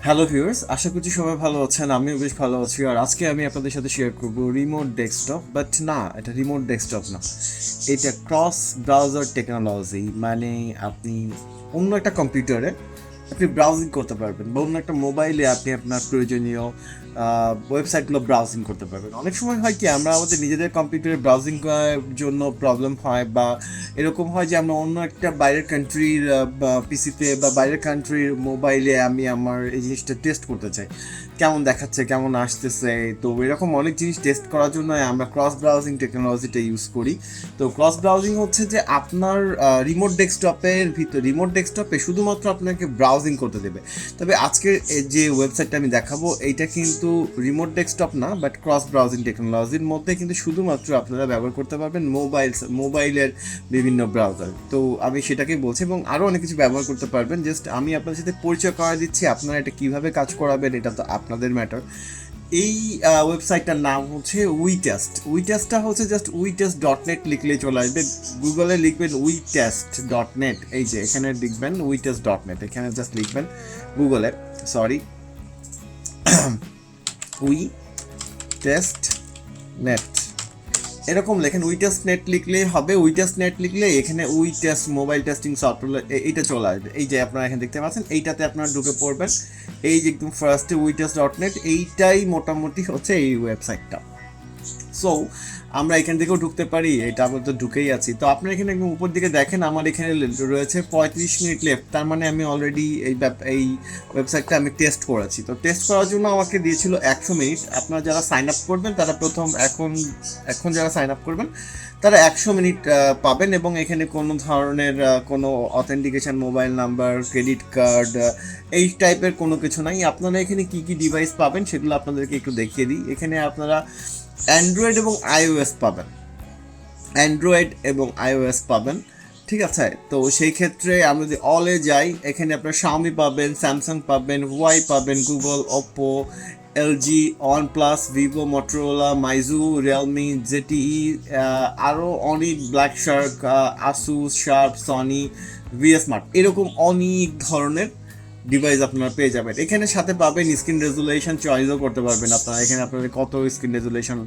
Hello viewers, আশা করছি সবাই ভালো আছেন। আমিও বেশ ভালো আছি। আর আজকে আমি আপনাদের সাথে শেয়ার করব রিমোট ডেস্কটপ, বাট না, এটা রিমোট ডেস্কটপ না, এটা ক্রস ব্রাউজার টেকনোলজি। মানে আপনি অন্য একটা কম্পিউটারে আপনি ব্রাউজিং করতে পারবেন, বা অন্য একটা মোবাইলে আপনি আপনার প্রয়োজনীয় ওয়েবসাইটগুলো ব্রাউজিং করতে পারবেন। অনেক সময় হয় কি, আমরা আমাদের নিজেদের কম্পিউটারে ব্রাউজিং করার জন্য প্রবলেম হয়, বা এরকম হয় যে আমরা অন্য একটা বাইরের কান্ট্রির পিসিতে বা বাইরের কান্ট্রির মোবাইলে আমি আমার এই জিনিসটা টেস্ট করতে চাই, কেমন দেখাচ্ছে, কেমন আসতেছে। তো এরকম অনেক জিনিস টেস্ট করার জন্য আমরা ক্রস ব্রাউজিং টেকনোলজিটা ইউজ করি। তো ক্রস ব্রাউজিং হচ্ছে যে আপনার রিমোট ডেস্কটপে শুধুমাত্র আপনাকে ব্রাউজিং করতে দেবে। তবে আজকের যে ওয়েবসাইটটা আমি দেখাবো, এইটা কিন্তু রিমোট ডেস্কটপ না, বাট ক্রস ব্রাউজিং টেকনোলজির মধ্যে কিন্তু শুধুমাত্র আপনারা ব্যবহার করতে পারবেন মোবাইলের বিভিন্ন ব্রাউজার। তো আমি সেটাকেই বলছি, এবং আরও অনেক কিছু ব্যবহার করতে পারবেন। জাস্ট আমি আপনাদের সাথে পরিচয় করা দিচ্ছি, আপনারা এটা কীভাবে কাজ করাবেন এটা তো আপনাদের ম্যাটার। এই ওয়েবসাইটটার নাম হচ্ছে উইটেস্টটা হচ্ছে জাস্ট উইটেস্ট.নেট লিখলেই চলে আসবে। গুগলে লিখবেন উইটেস্ট.নেট, এই যে এখানে লিখবেন উইটেস্ট.নেট, এখানে জাস্ট লিখবেন গুগলে, সরি, উইটেস্ট.নেট এরকম লেখেন। উইটেস্ট.নেট লিখলেই হবে। উইটেস্ট.নেট লিখলে এখানে উইটেস্ট মোবাইল টেস্টিং সফটওয়্যার এইটা চলে আসবে। এই যে আপনারা এখানে দেখতে পাচ্ছেন, এইটাতে আপনারা ঢুকে পড়বেন। এই যে একদম ফার্স্টে উইটেস্ট.নেট, এইটাই মোটামুটি হচ্ছে এই ওয়েবসাইটটা। সো আমরা এখান থেকেও ঢুকতে পারি, এটা আমরা তো ঢুকেই আছি। তো আপনারা এখানে একদম উপর দিকে দেখেন, আমার এখানে রয়েছে 35 মিনিট লেফট। তার মানে আমি অলরেডি এই ওয়েবসাইটটা আমি টেস্ট করেছি। তো টেস্ট করার জন্য আমাকে দিয়েছিল 100 মিনিট। আপনারা যারা সাইন আপ করবেন তারা এখন যারা সাইন আপ করবেন তারা 100 মিনিট পাবেন, এবং এখানে কোনো ধরনের কোনো authentication, mobile number, credit card, এই টাইপের কোনো কিছু নাই। আপনারা এখানে কী কী ডিভাইস পাবেন সেগুলো আপনাদেরকে একটু দেখিয়ে দিই। এখানে আপনারা অ্যান্ড্রয়েড এবং আইওএস পাবেন, ঠিক আছে। তো সেই ক্ষেত্রে আমরা যদি অলে যাই, এখানে আপনার শাওমি পাবেন, স্যামসাং পাবেন, হুয়াই পাবেন, Google, Oppo, LG, OnePlus, Vivo, Motorola, Meizu, Realme, ZTE, আরও অনেক, Black Shark, Asus, Sharp, Sony, Vsmart, এরকম অনেক ধরনের ডিভাইস আপনারা পেয়ে যাবেন। এখানে সাথে পাবেন স্ক্রিন রেজুলেশন, চয়েসও করতে পারবেন আপনারা এখানে আপনাদের কত স্ক্রিন রেজুলেশন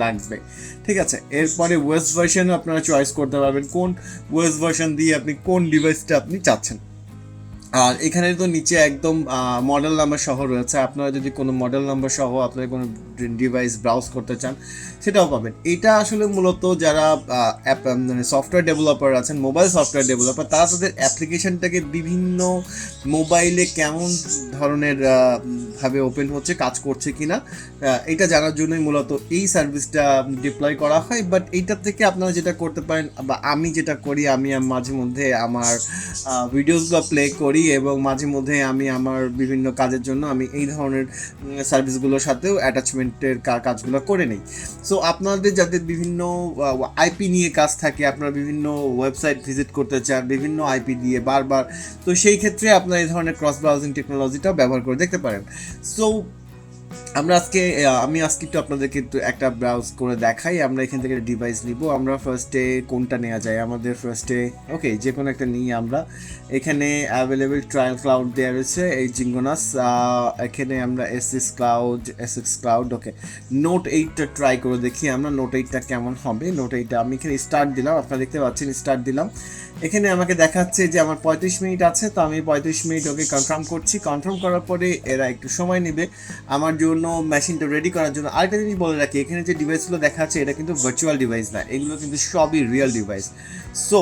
লাগবে, ঠিক আছে। এরপরে ওয়েস ভার্সন আপনারা চয়েস করতে পারবেন, কোন ওয়েস ভার্সন দিয়ে আপনি কোন ডিভাইসটা আপনি চাচ্ছেন। আর এখানে তো নিচে একদম মডেল নাম্বার সহ রয়েছে। আপনারা যদি কোনো মডেল নাম্বার সহ আপনারা কোনো ডিভাইস ব্রাউজ করতে চান সেটাও পাবেন। এটা আসলে মূলত যারা মানে সফটওয়্যার ডেভেলপার আছেন, মোবাইল সফটওয়্যার ডেভেলপার, তারা তাদের অ্যাপ্লিকেশনটাকে বিভিন্ন মোবাইলে কেমন ধরনের ভাবে ওপেন হচ্ছে, কাজ করছে কিনা, এটা জানার জন্যই মূলত এই সার্ভিসটা ডিপ্লয় করা হয়। বাট এইটার থেকে আপনারা যেটা করতে পারেন, বা আমি যেটা করি, আমি মাঝে মধ্যে আমার ভিডিওসগুলো প্লে করি, এবং মাঝে মধ্যে আমি আমার বিভিন্ন কাজের জন্য আমি এই ধরনের সার্ভিসগুলোর সাথেও অ্যাটাচমেন্টের কাজগুলো করে নিই। সো আপনাদের যাদের বিভিন্ন আইপি নিয়ে কাজ থাকে, আপনারা বিভিন্ন ওয়েবসাইট ভিজিট করতে চান বিভিন্ন আইপি দিয়ে বারবার, তো সেই ক্ষেত্রে আপনারা এই ধরনের ক্রস ব্রাউজিং টেকনোলজিটাও ব্যবহার করে দেখতে পারেন। সো আমি আজকে একটু আপনাদেরকে একটু একটা ব্রাউজ করে দেখাই। আমরা এখান থেকে ডিভাইস নিব। আমরা ফার্স্টে কোনটা নেওয়া যায়, আমাদের ফার্স্টে ওকে যে কোনো একটা নিই আমরা। এখানে অ্যাভেলেবেল ট্রায়াল ক্লাউড দেওয়া রয়েছে, এই জিঙ্গোনাস। এখানে আমরা এসএক্স ক্লাউড, ওকে। নোট 8টা ট্রাই করে দেখি আমরা, নোট 8টা কেমন হবে। নোট 8টা আমি এখানে স্টার্ট দিলাম, আপনারা দেখতে পাচ্ছেন স্টার্ট দিলাম। এখানে আমাকে দেখাচ্ছে যে আমার 35 মিনিট আছে, তো আমি 35 মিনিট ওকে কনফার্ম করছি। কনফার্ম করার পরে এরা একটু সময় নেবে আমার জন্য মেশিনটা রেডি করার জন্য। আরেকটা জিনিস বলে রাখি, এখানে যে ডিভাইসগুলো দেখাচ্ছে এটা কিন্তু ভার্চুয়াল ডিভাইস না, এগুলো কিন্তু সবই রিয়েল ডিভাইস। সো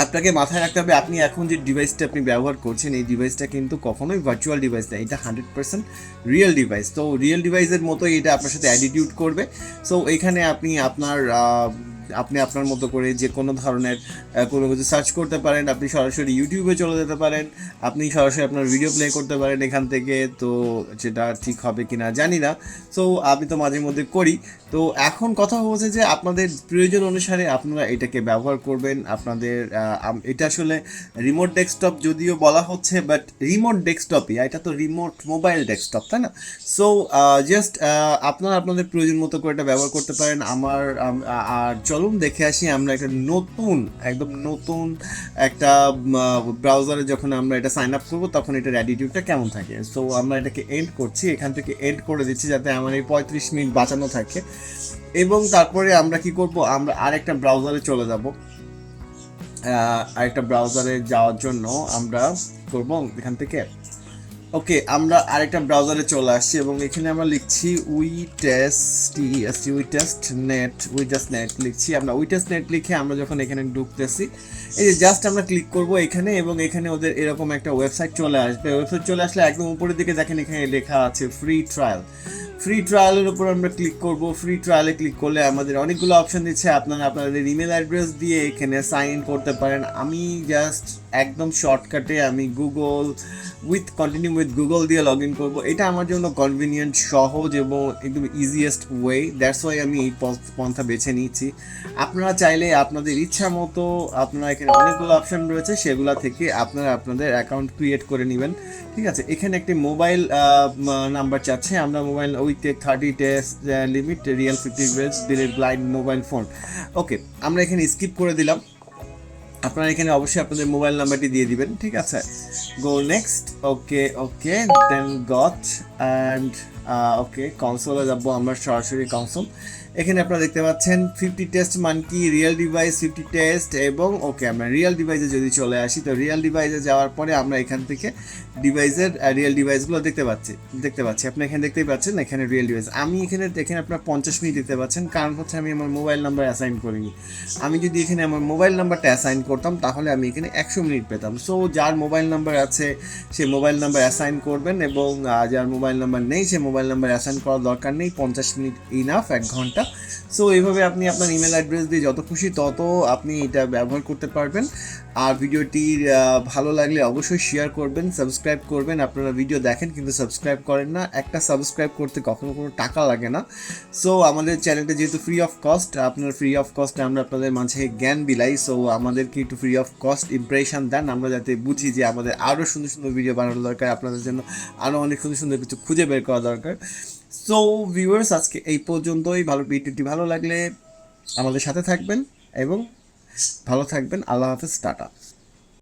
আপনাকে মাথায় রাখতে হবে, আপনি এখন যে ডিভাইসটা আপনি ব্যবহার করছেন এই ডিভাইসটা কিন্তু কখনোই ভার্চুয়াল ডিভাইস না, এটা 100% রিয়েল ডিভাইস। তো রিয়েল ডিভাইসের মতোই এটা আপনার সাথে অ্যাটিটিউড করবে। সো এখানে আপনি আপনার মতো করে যে কোনো ধরনের কোনো কিছু সার্চ করতে পারেন, আপনি সরাসরি ইউটিউবে চলে যেতে পারেন, আপনি সরাসরি আপনার ভিডিও প্লে করতে পারেন এখান থেকে। তো সেটা ঠিক হবে কি না জানি না, সো আমি তো মাঝে মধ্যে করি। তো এখন কথা হচ্ছে যে আপনাদের প্রয়োজন অনুসারে আপনারা এটাকে ব্যবহার করবেন। এটা আসলে রিমোট ডেস্কটপ যদিও বলা হচ্ছে, বাট রিমোট ডেস্কটপই, এটা তো রিমোট মোবাইল ডেস্কটপ, তাই না? সো জাস্ট আপনারা আপনাদের প্রয়োজন মতো করে এটা ব্যবহার করতে পারেন। আর চলুন দেখে আসি আমরা একটা নতুন, একদম নতুন একটা ব্রাউজারে যখন আমরা এটা সাইন আপ করবো তখন এটার অ্যাটিটিউডটা কেমন থাকে। সো আমরা এটাকে এন্ড করছি, এখান থেকে এন্ড করে দিচ্ছি যাতে আমার এই 35 মিনিট বাঁচানো থাকে। এবং তারপরে আমরা কি করব, আমরা আরেকটা ব্রাউজারে চলে যাব। আরেকটা ব্রাউজারে যাওয়ার জন্য আমরা করব এখান থেকে, ওকে আমরা আরেকটা ব্রাউজারে চলে আসছি এবং এখানে আমরা লিখছি উই টেস্ট নেট লিখছি। আমরা উই টেস্ট নেট লিখে আমরা যখন এখানে ঢুকতেছি, এই যে জাস্ট আমরা ক্লিক করব এখানে এবং এখানে ওদের এরকম একটা ওয়েবসাইট চলে আসবে। ওয়েবসাইট চলে আসলে একদম উপরের দিকে দেখেন এখানে লেখা আছে ফ্রি ট্রায়াল। ফ্রি ট্রায়ালের উপর আমরা ক্লিক করব। ফ্রি ট্রায়ালে ক্লিক করলে আমাদের অনেকগুলো অপশন দিচ্ছে, আপনারা আপনাদের ইমেল অ্যাড্রেস দিয়ে এখানে সাইন ইন করতে পারেন। আমি জাস্ট একদম শর্টকাটে আমি কন্টিনিউ উইথ গুগল দিয়ে লগ ইন করবো। এটা আমার জন্য কনভিনিয়েন্ট, সহজ এবং একদম ইজিয়েস্ট ওয়ে, দ্যাটস ওয়াই আমি এই পন্থা বেছে নিয়েছি। আপনারা চাইলে আপনাদের ইচ্ছা মতো, আপনারা এখানে অনেকগুলো অপশন রয়েছে সেগুলো থেকে আপনারা আপনাদের অ্যাকাউন্ট ক্রিয়েট করে নেবেন। ঠিক আছে, এখানে একটি মোবাইল নাম্বার চাচ্ছে, আমরা mobile with 30 days limit, real 50 days, delete blind mobile phone. Okay আমরা এখানে স্কিপ করে দিলাম। আপনারা এখানে অবশ্যই আপনাদের মোবাইল নাম্বারটি দিয়ে দিবেন। ঠিক আছে, go next. Okay then got and okay কনসোলে যাবো আমরা, সরাসরি কনসোল। এখানে আপনারা দেখতে পাচ্ছেন 50 test monkey, real device 50 test এবং ওকে আমরা রিয়েল ডিভাইসে যদি চলে আসি, তো রিয়েল ডিভাইসে যাওয়ার পরে আমরা এখান থেকে ডিভাইসের রিয়েল ডিভাইসগুলো দেখতে পাচ্ছি। আপনি এখানে দেখতেই পাচ্ছেন এখানে রিয়েল ডিভাইস। আমি এখানে আপনার 50 মিনিট দিতে পাচ্ছেন, কারণ হচ্ছে আমি আমার মোবাইল নাম্বার অ্যাসাইন করিনি। আমি যদি এখানে আমার মোবাইল নাম্বারটা অ্যাসাইন করতাম তাহলে আমি এখানে 100 মিনিট পেতাম। সো যার মোবাইল নাম্বার আছে সে মোবাইল নাম্বার অ্যাসাইন করবেন এবং যার মোবাইল নাম্বার নেই সে মোবাইল নাম্বার অ্যাসাইন করার দরকার নেই। 50 মিনিট ইনাফ, 1 ঘন্টা। সো এইভাবে আপনি আপনার ইমেল অ্যাড্রেস দিয়ে যত খুশি তত আপনি এটা ব্যবহার করতে পারবেন। আর ভিডিওটি ভালো লাগলে অবশ্যই শেয়ার করবেন, সাবস্ক্রাইব করবেন। আপনারা ভিডিও দেখেন কিন্তু সাবস্ক্রাইব করেন না, একটা সাবস্ক্রাইব করতে কখনো কোনো টাকা লাগে না। সো আমাদের চ্যানেলটা যেহেতু ফ্রি অফ কস্ট, আপনার ফ্রি অফ কস্টে আমরা আপনাদের মাঝে জ্ঞান বিলাই। সো আমাদেরকে একটু ফ্রি অফ কস্ট ইমপ্রেশন দেন, আমরা যাতে বুঝি যে আমাদের আরও সুন্দর সুন্দর ভিডিও বানানো দরকার, আপনাদের জন্য আরও অনেক সুন্দর সুন্দর কিছু খুঁজে বের করা দরকার। সো ভিউয়ার্স আজকে এই পর্যন্তই। ভিডিওটি ভালো লাগলে আমাদের সাথে থাকবেন এবং ভালো থাকবেন। আল্লাহ হাফেজ, টাটা।